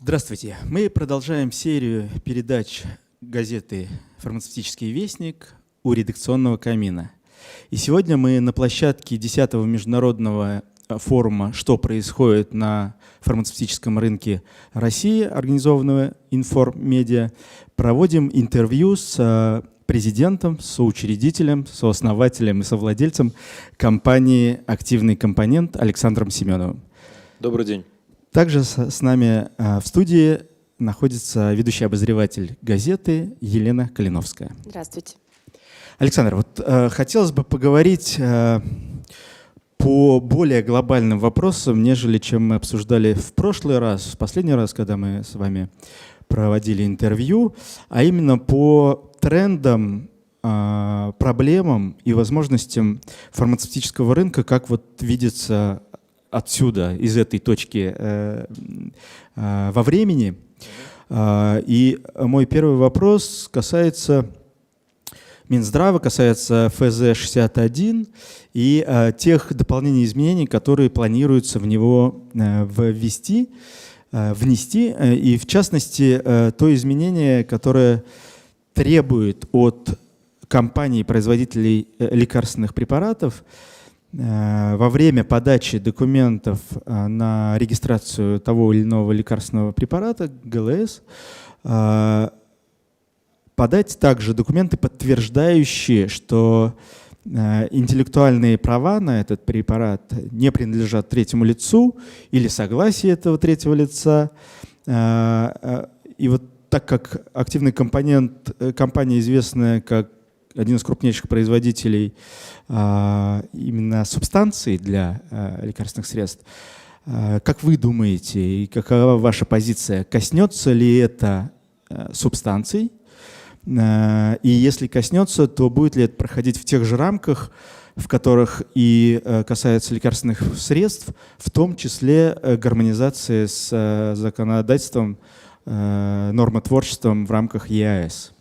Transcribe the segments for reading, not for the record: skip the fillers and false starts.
Здравствуйте. Мы продолжаем серию передач газеты «Фармацевтический вестник» у редакционного камина. И сегодня мы на площадке 10-го международного форума «Что происходит на фармацевтическом рынке России», организованного Информ-Медиа, проводим интервью с президентом, соучредителем, сооснователем и совладельцем компании «Активный компонент» Александром Семеновым. Добрый день. Также с нами в студии находится ведущий обозреватель газеты Елена Калиновская. Здравствуйте. Александр, вот хотелось бы поговорить по более глобальным вопросам, нежели чем мы обсуждали в прошлый раз, в последний раз, когда мы с вами проводили интервью, а именно по трендам, проблемам и возможностям фармацевтического рынка, как вот видится отсюда, из этой точки во времени. И мой первый вопрос касается Минздрава, касается ФЗ-61 и тех дополнений и изменений, которые планируется в него внести, и в частности то изменение, которое требует от компаний-производителей лекарственных препаратов во время подачи документов на регистрацию того или иного лекарственного препарата, ГЛС, подать также документы, подтверждающие, что интеллектуальные права на этот препарат не принадлежат третьему лицу или согласие этого третьего лица. И вот так как активный компонент, компания, известная как один из крупнейших производителей именно субстанций для лекарственных средств, как вы думаете, и какова ваша позиция? Коснется ли это субстанций? И если коснется, то будет ли это проходить в тех же рамках, в которых и касается лекарственных средств, в том числе гармонизации с законодательством, нормотворчеством в рамках ЕАЭС?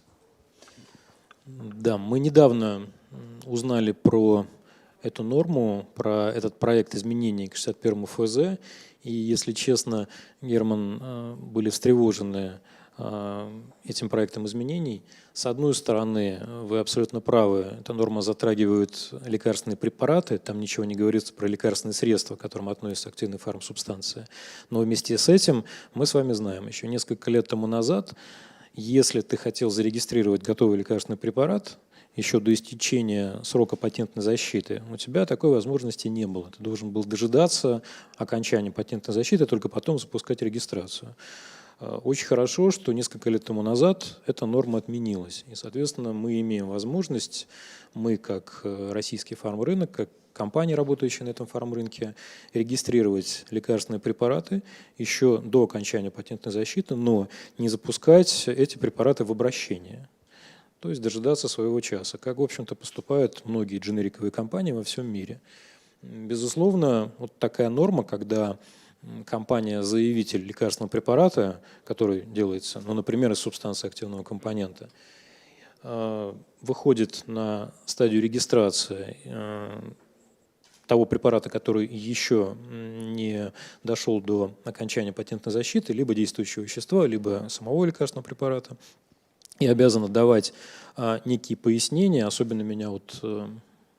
Да, мы недавно узнали про эту норму, про этот проект изменений к 61-му ФЗ. И, если честно, Герман, были встревожены этим проектом изменений. С одной стороны, вы абсолютно правы, эта норма затрагивает лекарственные препараты, там ничего не говорится про лекарственные средства, к которым относится активная фармсубстанция. Но вместе с этим мы с вами знаем, еще несколько лет тому назад, если ты хотел зарегистрировать готовый лекарственный препарат, еще до истечения срока патентной защиты, у тебя такой возможности не было. Ты должен был дожидаться окончания патентной защиты, только потом запускать регистрацию. Очень хорошо, что несколько лет тому назад эта норма отменилась. И, соответственно, мы имеем возможность, мы как российский фармрынок, как компания, работающая на этом фармрынке, регистрировать лекарственные препараты еще до окончания патентной защиты, но не запускать эти препараты в обращение. То есть дожидаться своего часа, как, в общем-то, поступают многие дженериковые компании во всем мире. Безусловно, вот такая норма, когда компания-заявитель лекарственного препарата, который делается, ну, например, из субстанции активного компонента, выходит на стадию регистрации того препарата, который еще не дошел до окончания патентной защиты, либо действующего вещества, либо самого лекарственного препарата, и обязана давать некие пояснения. Особенно меня вот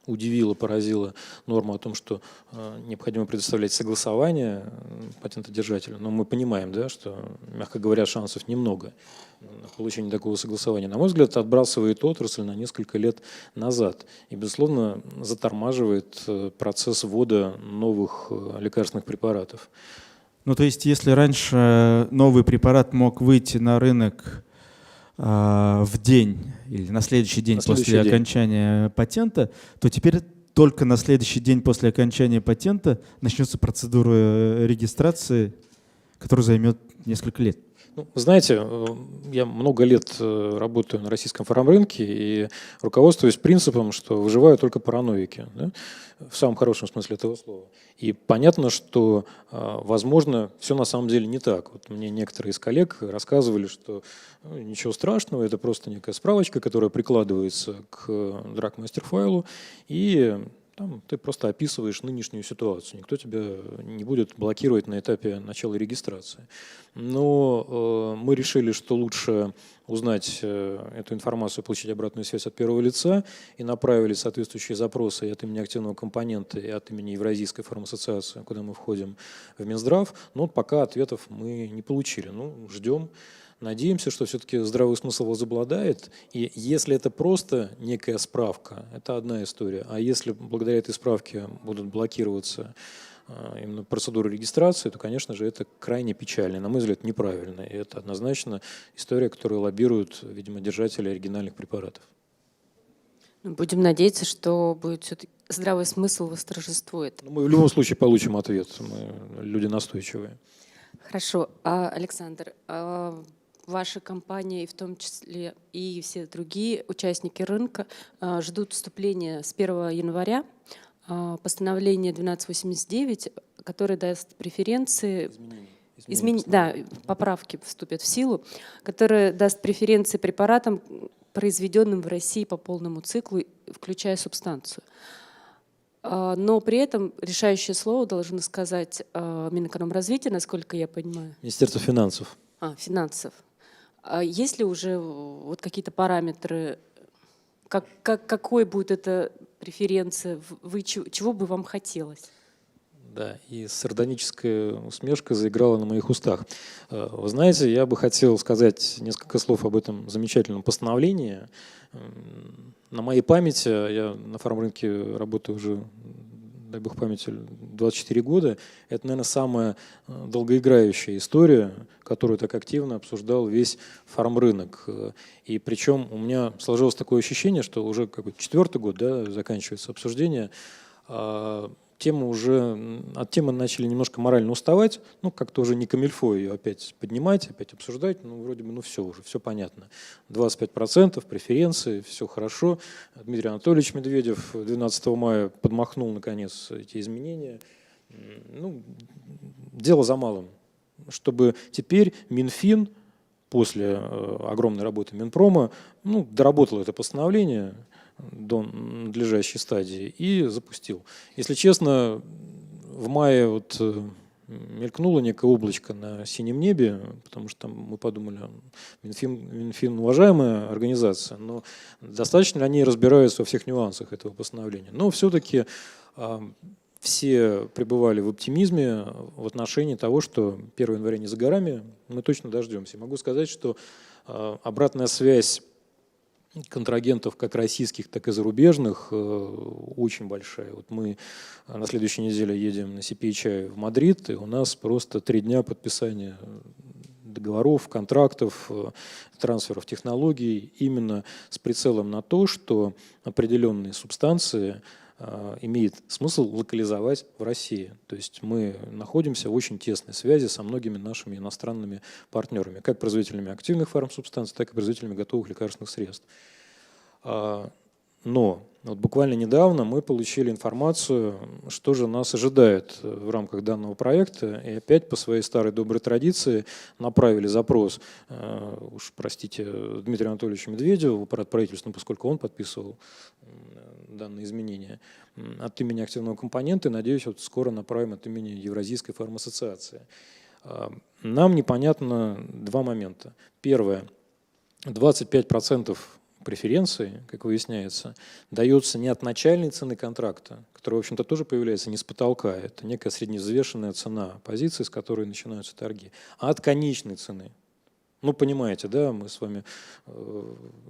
удивила, поразила норма о том, что необходимо предоставлять согласование патентодержателю. Но мы понимаем, да, что, мягко говоря, шансов немного на получение такого согласования. На мой взгляд, отбрасывает отрасль на несколько лет назад и, безусловно, затормаживает процесс ввода новых лекарственных препаратов. Ну, то есть, если раньше новый препарат мог выйти на рынок в день или на следующий день после окончания патента, то теперь только на следующий день после окончания патента начнется процедура регистрации, которая займет несколько лет. Ну, знаете, я много лет работаю на российском фармрынке и руководствуюсь принципом, что выживают только параноики, да? В самом хорошем смысле этого слова. И понятно, что, возможно, все на самом деле не так. Вот мне некоторые из коллег рассказывали, что ничего страшного, это просто некая справочка, которая прикладывается к драг-мастер-файлу, и Там ты просто описываешь нынешнюю ситуацию. Никто тебя не будет блокировать на этапе начала регистрации. Но мы решили, что лучше узнать эту информацию, получить обратную связь от первого лица, и направили соответствующие запросы и от имени активного компонента, и от имени Евразийской фармассоциации, куда мы входим, в Минздрав. Но пока ответов мы не получили. Ну, ждем. Надеемся, что все-таки здравый смысл возобладает, и если это просто некая справка, это одна история, а если благодаря этой справке будут блокироваться именно процедуры регистрации, то, конечно же, это крайне печально, на мой взгляд, неправильно, и это однозначно история, которую лоббируют, видимо, держатели оригинальных препаратов. Будем надеяться, что будет все-таки здравый смысл восторжествует. Мы в любом случае получим ответ, мы люди настойчивые. Хорошо. Александр, ваша компания, и в том числе и все другие участники рынка, ждут вступления с 1 января постановления 1289, которое даст преференции, поправки вступят в силу, которое даст преференции препаратам, произведенным в России по полному циклу, включая субстанцию. Но при этом решающее слово должно сказать Минэкономразвития, насколько я понимаю. Министерство финансов. Финансов. Есть ли уже вот какие-то параметры, какой будет эта преференция, чего бы вам хотелось? Да, и сардоническая усмешка заиграла на моих устах. Вы знаете, я бы хотел сказать несколько слов об этом замечательном постановлении. На моей памяти, я на фармрынке работаю уже, дай бог памяти, 24 года. Это, наверное, самая долгоиграющая история, которую так активно обсуждал весь фармрынок. И причем у меня сложилось такое ощущение, что уже какой-то 4-й год, да, заканчивается обсуждение, от темы начали немножко морально уставать, ну, как-то уже не камильфо ее опять поднимать, опять обсуждать, ну, вроде бы, ну, все уже, все понятно. 25% преференции, все хорошо. Дмитрий Анатольевич Медведев 12 мая подмахнул, наконец, эти изменения. Ну, дело за малым, чтобы теперь Минфин после огромной работы Минпрома, ну, доработал это постановление до надлежащей стадии и запустил. Если честно, в мае вот мелькнуло некое облачко на синем небе, потому что там мы подумали, Минфин уважаемая организация, но достаточно ли они разбираются во всех нюансах этого постановления. Но все-таки все пребывали в оптимизме в отношении того, что 1 января не за горами, мы точно дождемся. Могу сказать, что обратная связь контрагентов как российских, так и зарубежных очень большая. Вот мы на следующей неделе едем на CPHI в Мадрид, и у нас просто 3 дня подписания договоров, контрактов, трансферов технологий именно с прицелом на то, что определенные субстанции имеет смысл локализовать в России. То есть мы находимся в очень тесной связи со многими нашими иностранными партнерами, как производителями активных фармсубстанций, так и производителями готовых лекарственных средств. Но вот буквально недавно мы получили информацию, что же нас ожидает в рамках данного проекта, и опять по своей старой доброй традиции направили запрос, уж простите, Дмитрию Анатольевичу Медведеву в аппарат правительства, поскольку он подписывал данные изменения, от имени активного компонента, и, надеюсь, вот скоро направим от имени Евразийской фармассоциации. Нам непонятно 2 момента. Первое. 25% преференции, как выясняется, дается не от начальной цены контракта, которая, в общем-то, тоже появляется не с потолка, это некая средневзвешенная цена позиции, с которой начинаются торги, а от конечной цены. Ну, понимаете, да, мы с вами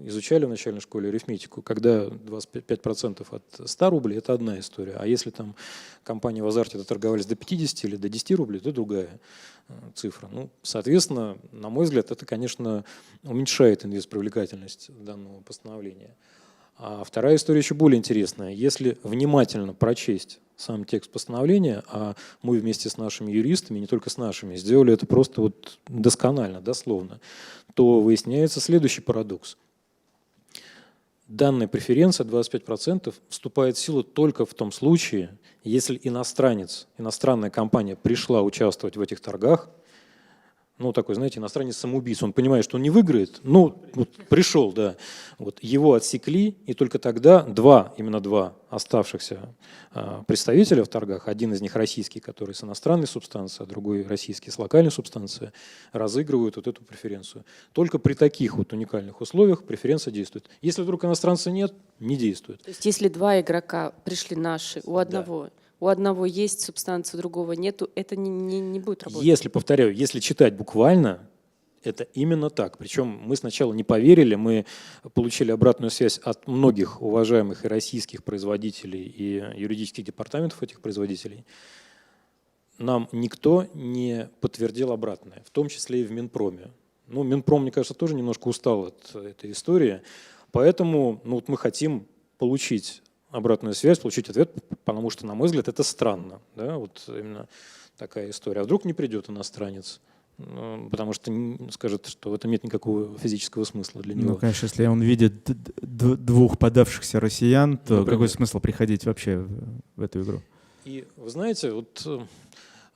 изучали в начальной школе арифметику, когда 25% от 100 рублей – это одна история, а если там компании в азарте доторговались до 50 или до 10 рублей, то другая цифра. Ну, соответственно, на мой взгляд, это, конечно, уменьшает инвестпривлекательность данного постановления. А вторая история еще более интересная. Если внимательно прочесть сам текст постановления, а мы вместе с нашими юристами, не только с нашими, сделали это просто вот досконально, дословно, то выясняется следующий парадокс. Данная преференция 25% вступает в силу только в том случае, если иностранная компания пришла участвовать в этих торгах Ну, такой, знаете, иностранец-самоубийца. Он понимает, что он не выиграет. Ну, вот пришел, да. Вот, его отсекли, и только тогда именно два оставшихся представителя в торгах, один из них российский, который с иностранной субстанцией, а другой российский с локальной субстанцией, разыгрывают вот эту преференцию. Только при таких вот уникальных условиях преференция действует. Если вдруг иностранца нет, не действует. То есть если два игрока пришли наши, у одного есть субстанция, у другого нету, это не будет работать. Если, повторяю, если читать буквально, это именно так. Причем мы сначала не поверили, мы получили обратную связь от многих уважаемых и российских производителей, и юридических департаментов этих производителей. Нам никто не подтвердил обратное, в том числе и в Минпроме. Ну, Минпром, мне кажется, тоже немножко устал от этой истории, поэтому вот мы хотим получить обратную связь, получить ответ, потому что, на мой взгляд, это странно. Да? Вот именно такая история. А вдруг не придет иностранец? Потому что скажет, что в этом нет никакого физического смысла для него. Ну, конечно, если он видит двух подавшихся россиян, то какой смысл приходить вообще в эту игру? И вы знаете, вот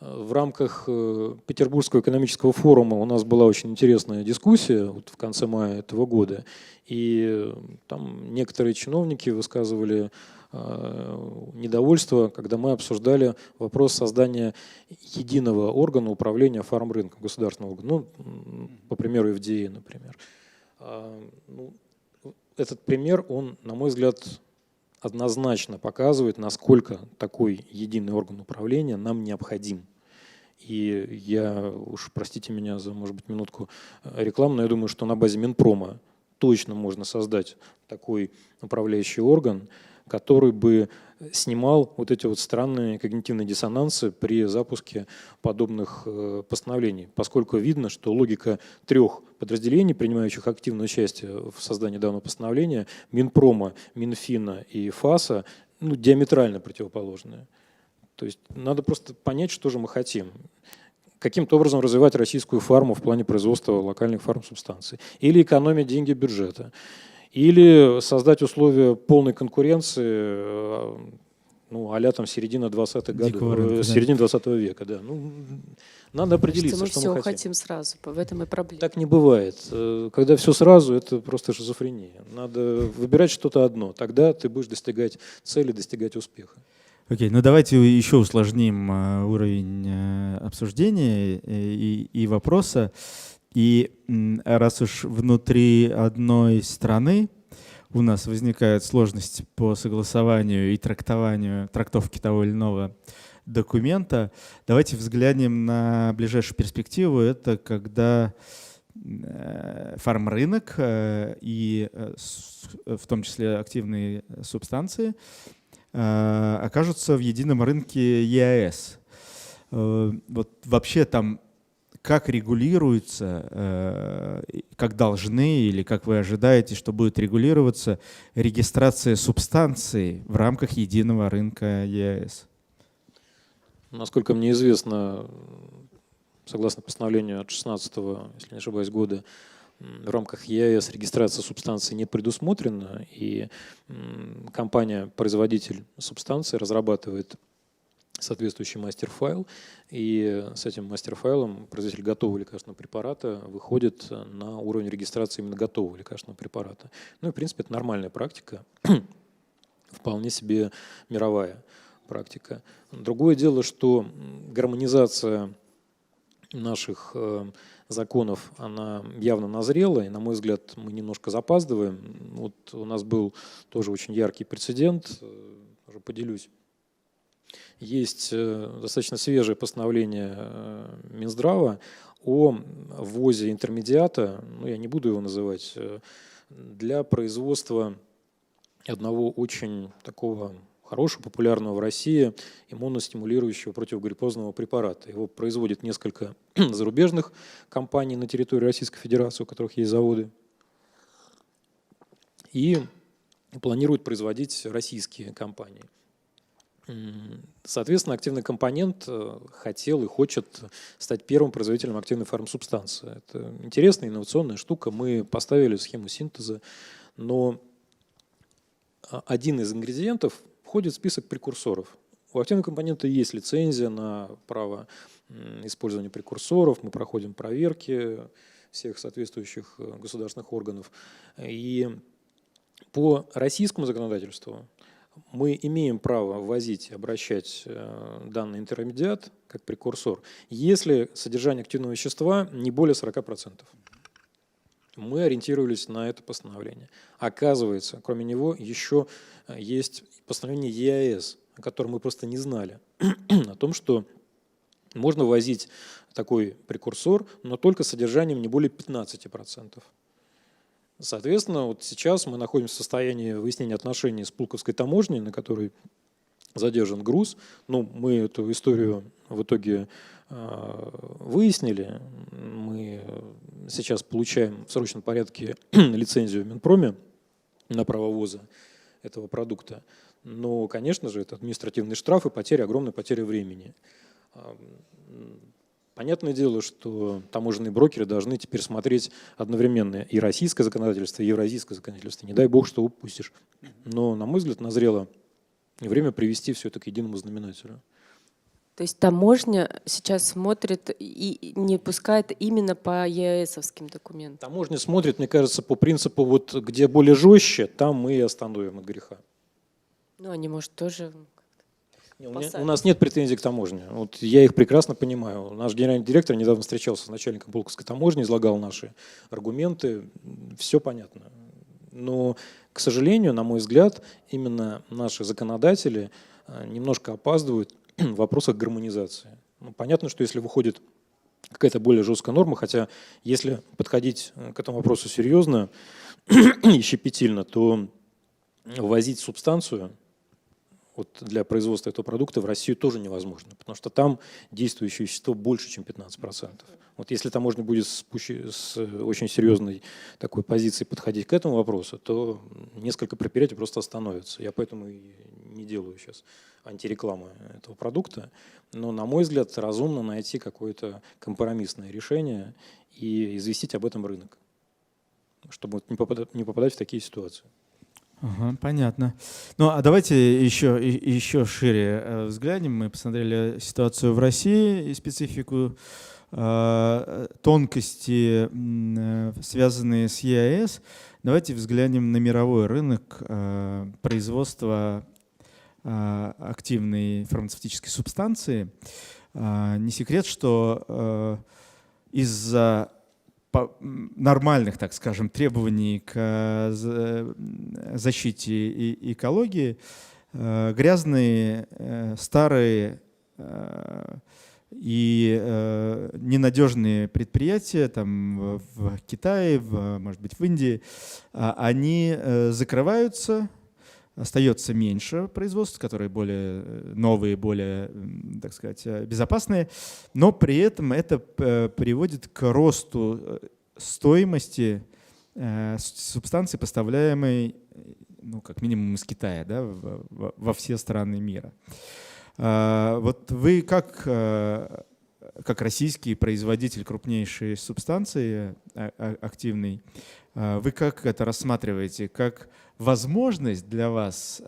в рамках Петербургского экономического форума у нас была очень интересная дискуссия вот в конце мая этого года, и там некоторые чиновники высказывали недовольство, когда мы обсуждали вопрос создания единого органа управления фармрынком, государственного органа, ну, по примеру FDA, например. Этот пример, он, на мой взгляд, однозначно показывает, насколько такой единый орган управления нам необходим. И я, уж простите меня за, может быть, минутку рекламы, но я думаю, что на базе Минпрома точно можно создать такой управляющий орган, который бы снимал вот эти вот странные когнитивные диссонансы при запуске подобных постановлений, поскольку видно, что логика трех подразделений, принимающих активное участие в создании данного постановления, Минпрома, Минфина и ФАСа, диаметрально противоположная. То есть надо просто понять, что же мы хотим. Каким-то образом развивать российскую фарму в плане производства локальных фармсубстанций. Или экономить деньги бюджета. Или создать условия полной конкуренции, а-ля там середина 20-х годов, середина 20 века. Да. Надо определиться, что мы все хотим сразу, в этом и проблема. Так не бывает. Когда все сразу, это просто шизофрения. Надо выбирать что-то одно, тогда ты будешь достигать цели, достигать успеха. Окей, давайте еще усложним уровень обсуждения и вопроса. И раз уж внутри одной страны у нас возникает сложность по согласованию и трактовке того или иного документа, давайте взглянем на ближайшую перспективу. Это когда фармрынок и в том числе активные субстанции окажутся в едином рынке ЕАЭС. Вот вообще там как регулируется, как должны или как вы ожидаете, что будет регулироваться регистрация субстанций в рамках единого рынка ЕАЭС? Насколько мне известно, согласно постановлению от 16-го, если не ошибаюсь, года, в рамках ЕАЭС регистрация субстанции не предусмотрена, и компания-производитель субстанции разрабатывает соответствующий мастер-файл, и с этим мастер-файлом производитель готового лекарственного препарата выходит на уровень регистрации именно готового лекарственного препарата. Ну и, в принципе, это нормальная практика, вполне себе мировая практика. Другое дело, что гармонизация наших законов, она явно назрела, и, на мой взгляд, мы немножко запаздываем. Вот у нас был тоже очень яркий прецедент, уже поделюсь. Есть достаточно свежее постановление Минздрава о ввозе интермедиата, я не буду его называть, для производства одного очень такого хорошего, популярного в России иммуностимулирующего противогриппозного препарата. Его производит несколько зарубежных компаний на территории Российской Федерации, у которых есть заводы, и планируют производить российские компании. Соответственно, активный компонент хотел и хочет стать первым производителем активной фармсубстанции. Это интересная, инновационная штука. Мы поставили схему синтеза, но один из ингредиентов входит в список прекурсоров. у активного компонента есть лицензия на право использования прекурсоров, мы проходим проверки всех соответствующих государственных органов. И по российскому законодательству мы имеем право ввозить и обращать данный интермедиат как прекурсор, если содержание активного вещества не более 40%. Мы ориентировались на это постановление. Оказывается, кроме него еще есть постановление ЕАЭС, о котором мы просто не знали, о том, что можно ввозить такой прекурсор, но только с содержанием не более 15%. Соответственно, вот сейчас мы находимся в состоянии выяснения отношений с Пулковской таможней, на которой задержан груз. Ну, мы эту историю в итоге выяснили. Мы сейчас получаем в срочном порядке лицензию в Минпроме на право ввоза этого продукта. Но, конечно же, это административный штраф и огромная потеря времени. Понятное дело, что таможенные брокеры должны теперь смотреть одновременно и российское законодательство, и евразийское законодательство. Не дай бог, что упустишь. Но, на мой взгляд, назрело время привести все это к единому знаменателю. То есть таможня сейчас смотрит и не пускает именно по ЕАЭСовским документам? Таможня смотрит, мне кажется, по принципу, вот где более жестче, там мы и остановим от греха. Ну, они, может, тоже... У нас нет претензий к таможне. Вот я их прекрасно понимаю. Наш генеральный директор недавно встречался с начальником Пулковской таможни, излагал наши аргументы. Все понятно. Но, к сожалению, на мой взгляд, именно наши законодатели немножко опаздывают в вопросах гармонизации. Ну, понятно, что если выходит какая-то более жесткая норма, хотя если подходить к этому вопросу серьезно и щепетильно, то ввозить субстанцию вот для производства этого продукта в Россию тоже невозможно, потому что там действующее вещество больше, чем 15%. Вот если таможня будет с очень серьезной такой позиции подходить к этому вопросу, то несколько предприятий просто остановятся. Я поэтому и не делаю сейчас антирекламы этого продукта. Но, на мой взгляд, разумно найти какое-то компромиссное решение и известить об этом рынок, чтобы не попадать в такие ситуации. Ага, понятно. Ну, а давайте еще шире взглянем. Мы посмотрели ситуацию в России и специфику, тонкости, связанные с ЕАЭС. Давайте взглянем на мировой рынок производства активной фармацевтической субстанции. Не секрет, что из-за нормальных, так скажем, требований к защите и экологии, грязные, старые и ненадежные предприятия там, в Китае, может быть, в Индии, они закрываются, остается меньше производств, которые более новые, более, так сказать, безопасные, но при этом это приводит к росту стоимости субстанции, поставляемой, ну, как минимум из Китая, да, во все страны мира. Вот вы как российский производитель крупнейшей субстанции активной, вы как это рассматриваете? Как возможность для вас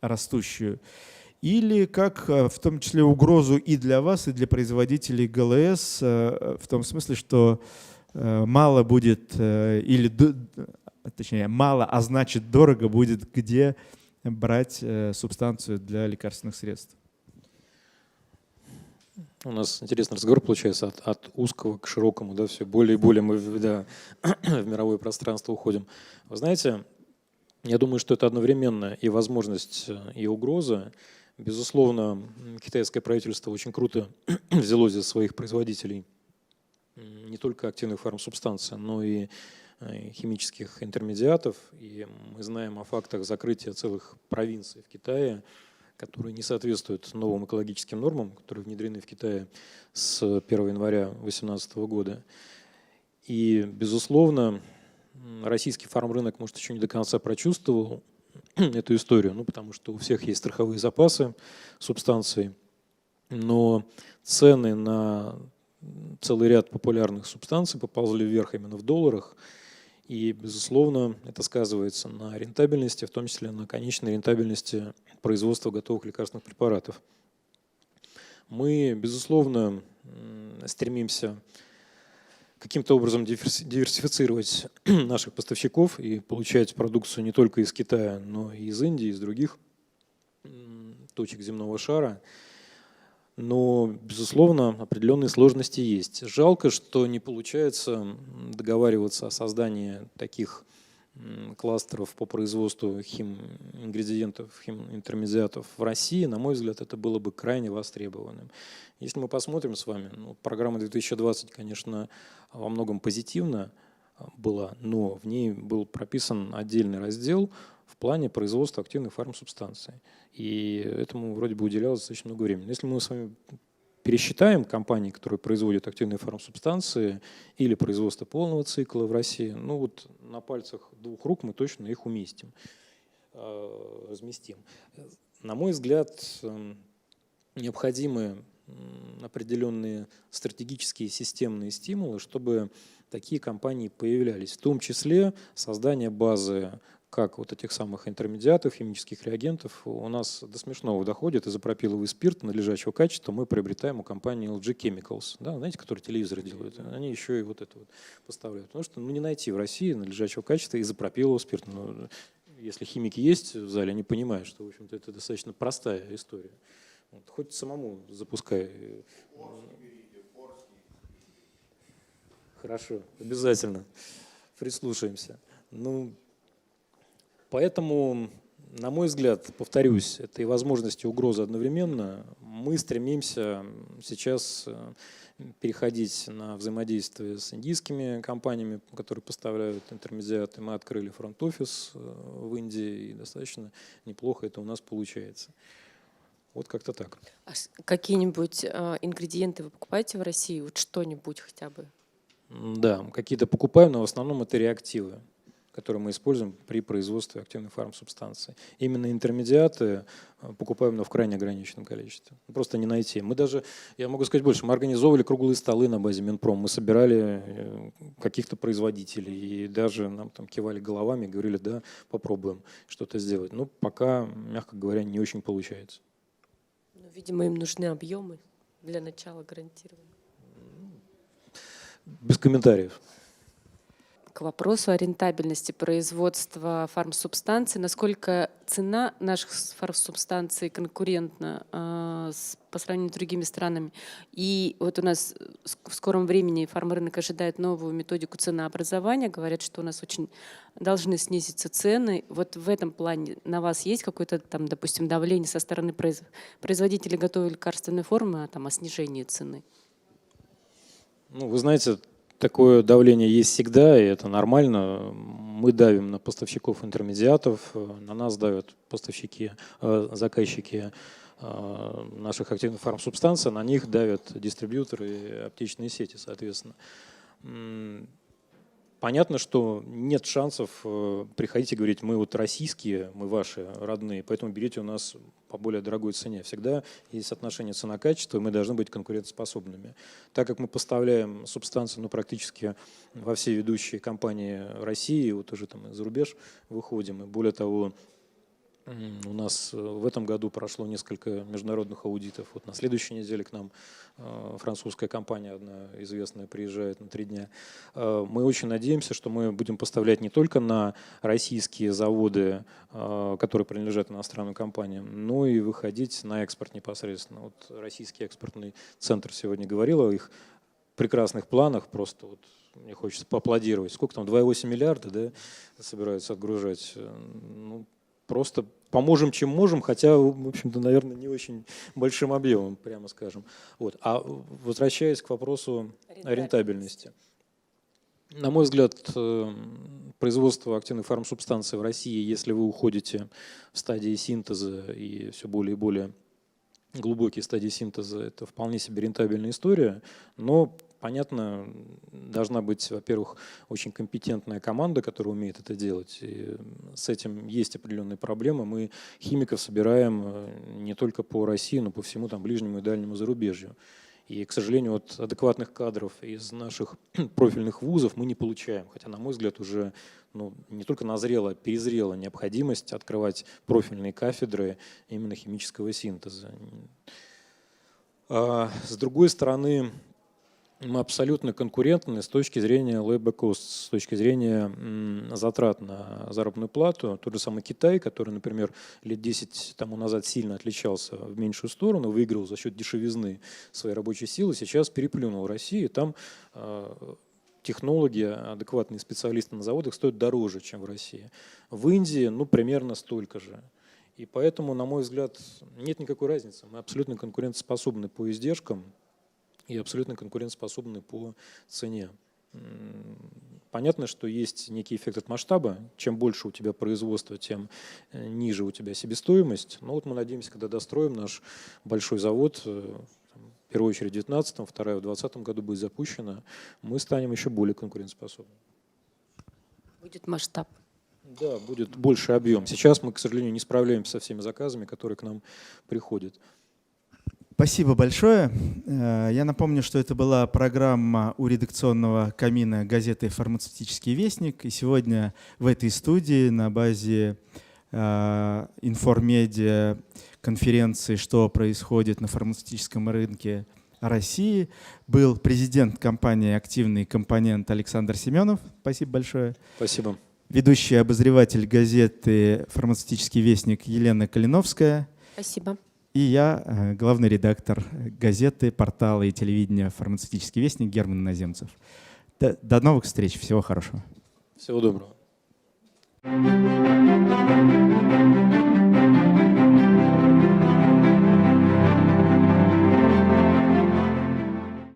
растущую или как в том числе угрозу и для вас, и для производителей ГЛС в том смысле, что мало будет, или точнее мало, а значит дорого будет где брать субстанцию для лекарственных средств? У нас интересный разговор получается от узкого к широкому, да, все более и более мы в мировое пространство уходим. Вы знаете, я думаю, что это одновременно и возможность, и угроза. Безусловно, китайское правительство очень круто взялось за своих производителей не только активных фармсубстанций, но и химических интермедиатов. И мы знаем о фактах закрытия целых провинций в Китае, которые не соответствуют новым экологическим нормам, которые внедрены в Китае с 1 января 2018 года. И, безусловно, российский фармрынок, может, еще не до конца прочувствовал эту историю, ну, потому что у всех есть страховые запасы субстанций, но цены на целый ряд популярных субстанций поползли вверх именно в долларах, И, безусловно, это сказывается на рентабельности, в том числе на конечной рентабельности производства готовых лекарственных препаратов. Мы, безусловно, стремимся каким-то образом диверсифицировать наших поставщиков и получать продукцию не только из Китая, но и из Индии, из других точек земного шара. Но, безусловно, определенные сложности есть. Жалко, что не получается договариваться о создании таких кластеров по производству химингредиентов, химинтермедиатов в России. На мой взгляд, это было бы крайне востребованным. Если мы посмотрим с вами, программа 2020, конечно, во многом позитивна была, но в ней был прописан отдельный раздел в плане производства активных фармсубстанций. И этому вроде бы уделялось достаточно много времени. Если мы с вами пересчитаем компании, которые производят активные фармсубстанции или производство полного цикла в России, вот на пальцах двух рук мы точно их уместим, разместим. На мой взгляд, необходимы определенные стратегические системные стимулы, чтобы такие компании появлялись, в том числе создание базы как вот этих самых интермедиатов, химических реагентов. У нас до смешного доходит изопропиловый спирт надлежащего качества мы приобретаем у компании LG Chemicals, да, знаете, которые телевизоры делают. Они еще и вот это вот поставляют. Потому что не найти в России надлежащего качества изопропилового спирта. Если химики есть в зале, они понимают, что, в общем-то, это достаточно простая история. Хоть самому запускай. Хорошо, обязательно. Прислушаемся. Поэтому, на мой взгляд, повторюсь, это и возможности, и угрозы одновременно. Мы стремимся сейчас переходить на взаимодействие с индийскими компаниями, которые поставляют интермедиаты. Мы открыли фронт-офис в Индии, и достаточно неплохо это у нас получается. Вот как-то так. А какие-нибудь ингредиенты вы покупаете в России? Вот что-нибудь хотя бы? Да, какие-то покупаем, но в основном это реактивы, которые мы используем при производстве активных фармсубстанций. Именно интермедиаты покупаем, но в крайне ограниченном количестве. Просто не найти. Мы даже, я могу сказать больше, мы организовывали круглые столы на базе Минпром, мы собирали каких-то производителей, и даже нам там кивали головами, говорили, да, попробуем что-то сделать. Но пока, мягко говоря, не очень получается. Видимо, им нужны объемы для начала гарантированно. Без комментариев. К вопросу о рентабельности производства фармсубстанций, насколько цена наших фармсубстанций конкурентна по сравнению с другими странами. И вот у нас в скором времени фармрынок ожидает новую методику ценообразования. Говорят, что у нас очень должны снизиться цены. Вот в этом плане на вас есть какое-то там, допустим, давление со стороны производителей готовой лекарственной формы о снижении цены? Вы знаете, такое давление есть всегда, и это нормально. Мы давим на поставщиков интермедиатов, на нас давят поставщики, заказчики наших активных фармсубстанций, на них давят дистрибьюторы и аптечные сети, соответственно. Понятно, что нет шансов приходить и говорить, мы вот российские, мы ваши родные, поэтому берите у нас по более дорогой цене. Всегда есть отношение цена-качество, и мы должны быть конкурентоспособными. Так как мы поставляем субстанции практически во все ведущие компании России, вот уже там за рубеж выходим, и более того, у нас в этом году прошло несколько международных аудитов. Вот на следующей неделе к нам французская компания, одна известная, приезжает на 3 дня. Мы очень надеемся, что мы будем поставлять не только на российские заводы, которые принадлежат иностранным компаниям, но и выходить на экспорт непосредственно. Вот Российский экспортный центр сегодня говорил о их прекрасных планах, просто вот мне хочется поаплодировать. Сколько там, 2,8 миллиарда, да, собираются отгружать? Просто поможем, чем можем, хотя, в общем-то, наверное, не очень большим объемом, прямо скажем. Вот. А возвращаясь к вопросу о рентабельности. На мой взгляд, производство активных фармсубстанций в России, если вы уходите в стадии синтеза и все более и более глубокие стадии синтеза, это вполне себе рентабельная история, но, понятно, должна быть, во-первых, очень компетентная команда, которая умеет это делать. И с этим есть определенные проблемы. Мы химиков собираем не только по России, но по всему там ближнему и дальнему зарубежью. И, к сожалению, вот адекватных кадров из наших профильных вузов мы не получаем. Хотя, на мой взгляд, уже не только назрела, а перезрела необходимость открывать профильные кафедры именно химического синтеза. А с другой стороны, мы абсолютно конкурентны с точки зрения labor costs, с точки зрения затрат на заработную плату. Тот же самый Китай, который, например, лет 10 тому назад сильно отличался в меньшую сторону, выиграл за счет дешевизны своей рабочей силы, сейчас переплюнул Россию. Там технологи, адекватные специалисты на заводах стоят дороже, чем в России. В Индии примерно столько же. И поэтому, на мой взгляд, нет никакой разницы. Мы абсолютно конкурентоспособны по издержкам и абсолютно конкурентоспособны по цене. Понятно, что есть некий эффект от масштаба. Чем больше у тебя производства, тем ниже у тебя себестоимость. Но вот мы надеемся, когда достроим наш большой завод, в первую очередь в 2019, вторая в 2020 году будет запущена, мы станем еще более конкурентоспособны. Будет масштаб. Да, будет больше объем. Сейчас мы, к сожалению, не справляемся со всеми заказами, которые к нам приходят. Спасибо большое. Я напомню, что это была программа у редакционного камина газеты «Фармацевтический вестник». И сегодня в этой студии на базе информедиа конференции «Что происходит на фармацевтическом рынке России» был президент компании «Активный компонент» Александр Семенов. Спасибо большое. Спасибо. Ведущий обозреватель газеты «Фармацевтический вестник» Елена Калиновская. Спасибо. И я, главный редактор газеты, портала и телевидения «Фармацевтический вестник» Герман Иноземцев. До новых встреч. Всего хорошего. Всего доброго.